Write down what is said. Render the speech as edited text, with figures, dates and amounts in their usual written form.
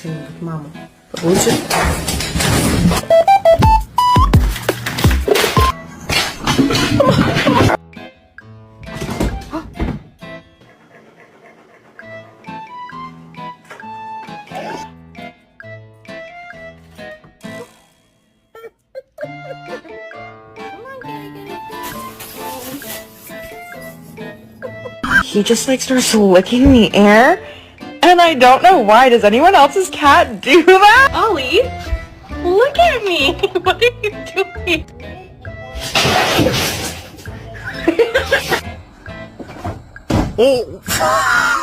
что-нибудь, мама. Лучше. He just like starts licking the air, and I don't know why. Does anyone else's cat do that? Ollie, look at me. What are you doing? Oh.